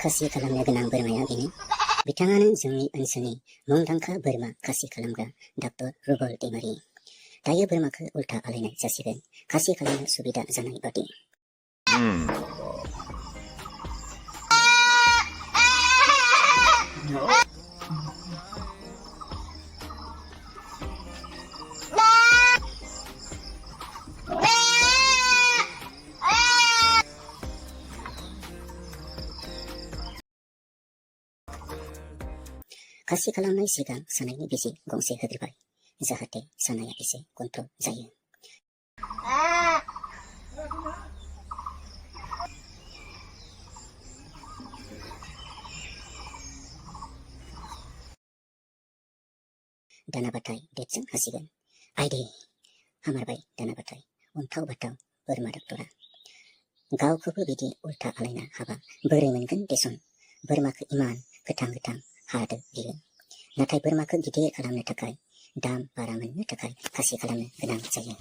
खासि खालामनो गोनां बोरमाया बेनो। बिथाङानो जोंनि ओनसोलनि मुंदांखा बोरमा खासि खालामग्रा डक्टर रुबल दैमारि। दायो बोरमाखौ उल्था आलायनाय जासिगोन, खासि खालामनो सुबिदा जानाय बादि। खासि खालामनाय सिगां सानायनि बिजि गंसे होग्रोबाय, जाहाथे सानाया एसे कन्ट्रल जायो। दानाबाथाय डेटजों हासिगोन। आइदे हामारबाय दानाबाथाय अन्थाव बाथाव बोरमा डक्टरा। गावखौबो बिदि उल्था आलायना हाबा बोरै मोनगोन देसन। बोरमाखौ इमान गोथां गोथां हादो बियो। नाथाय बोरमाखौ गिदिर खालामनो थाखाय, दाम बारा मोननो थाखाय खासि खालामनो गोनां जायो।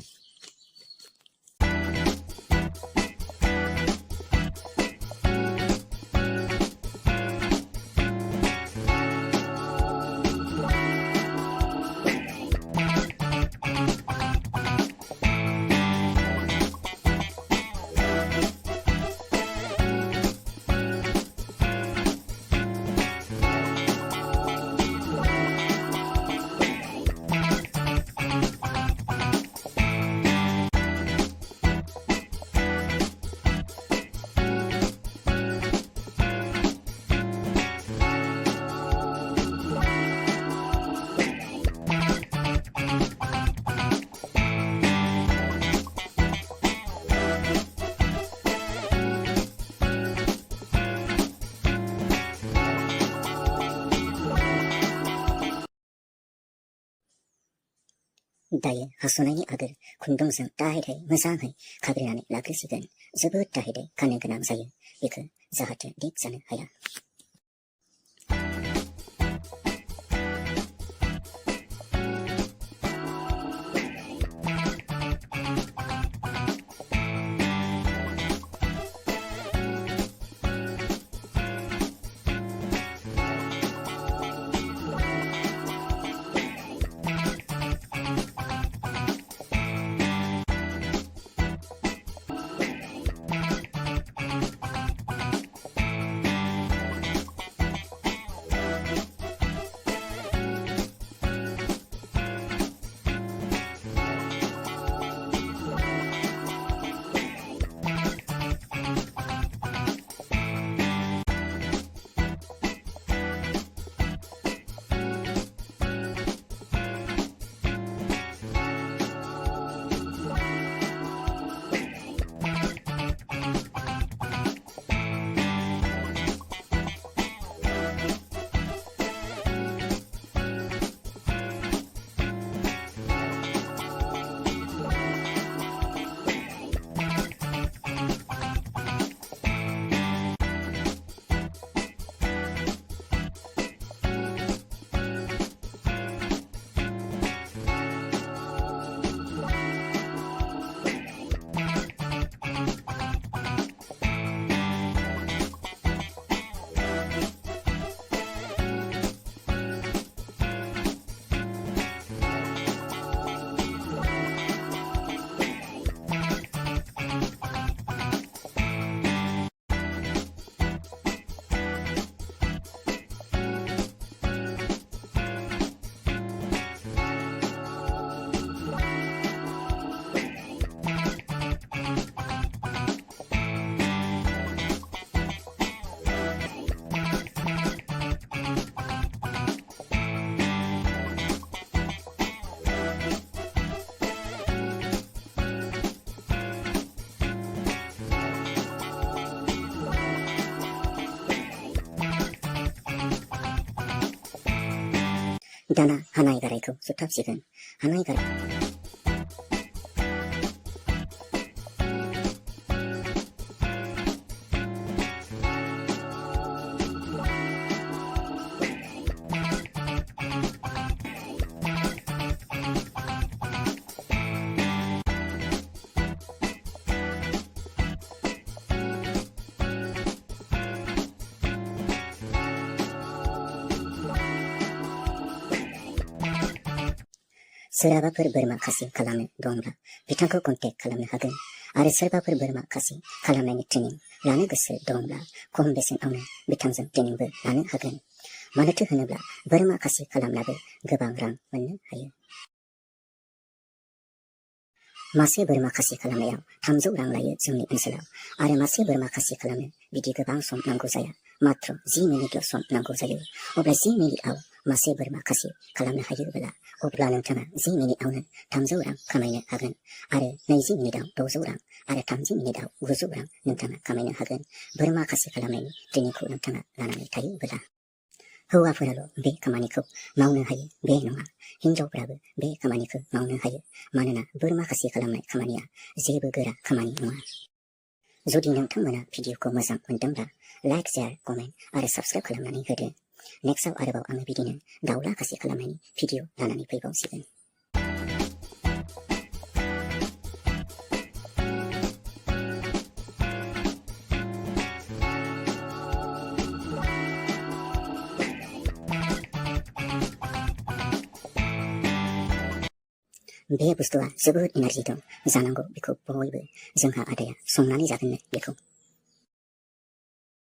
दायो हास'नायनि आगोल खुन्दुंजों दाहाय मोजाङै खाब्रेनानै लाग्रोसिगोन। जोबोद दाहाय खानो गोनां जायो, बेखौ जाहाथे दिग जानो हाया। दाना हानाय गारायखौ सुथाबसिगोन। हानाय गाराय सोरहाबाफोर बोरमा खासि खालामनो दंब्ला बिथांखौ कन्टेक्ट खालामनो हागोन आरो सोरबाफोर बोरमा खासि खालामनायनि ट्रेनिं लानो गोसो दंब्ला खम बेसेनावनो बिथांजों ट्रेनिंबो लानो हागोन। मानोथो होनोब्ला बोरमा खासि खालामनाबो गोबां रां मोननो हायो। मासे बोरमा खासि खालामनायाव 300 रां लायो जोंनि ओनसोलाव आरो मासे बोरमा खासि खालामनो बिदि गोबां सम नांगौ जाया, मात्र 10 मिनिटल' सम नांगौ जायो। अब्ला 10 मिनिटआव मासे बोरमा खासि खालामनो हायोब्ला अब्ला नोंथाङा 10 मिनिटआवनो 300 रां खामायनो हागोन आरो 20 मिनिटआव 600 रां आरो 30 मिनिटआव 900 रां नोंथाङा खामायनो हागोन बोरमा खासि खालामनायनि ट्रेनिंखौ नोंथाङा लानानै थायोब्ला। हौवाफोराल' बे खामानिखौ मावनो हायो बे नङा, हिनजावफोराबो बे खामानिखौ मावनो हायो। मानोना बोरमा खासि खालामनाय खामानिया जेबो गोरा खामानि नङा। जुदि नोंथांमोना भिडिअखौ मोजां मोनदोंब्ला लाइक, शेयार, कमेन्ट आरो साबस्क्राइब खालामनानै होदो। नेक्स्टआव आरोबाव आङो बिदिनो दाउला खासि खालामनायनि भिडिअ लानानै फैबावसिगोन। बे बुस्थुआ जोबोद एनार्जि दं, जानांगौ बेखौ बयबो। जोंहा आदाया संनानै जागोननो बेखौ।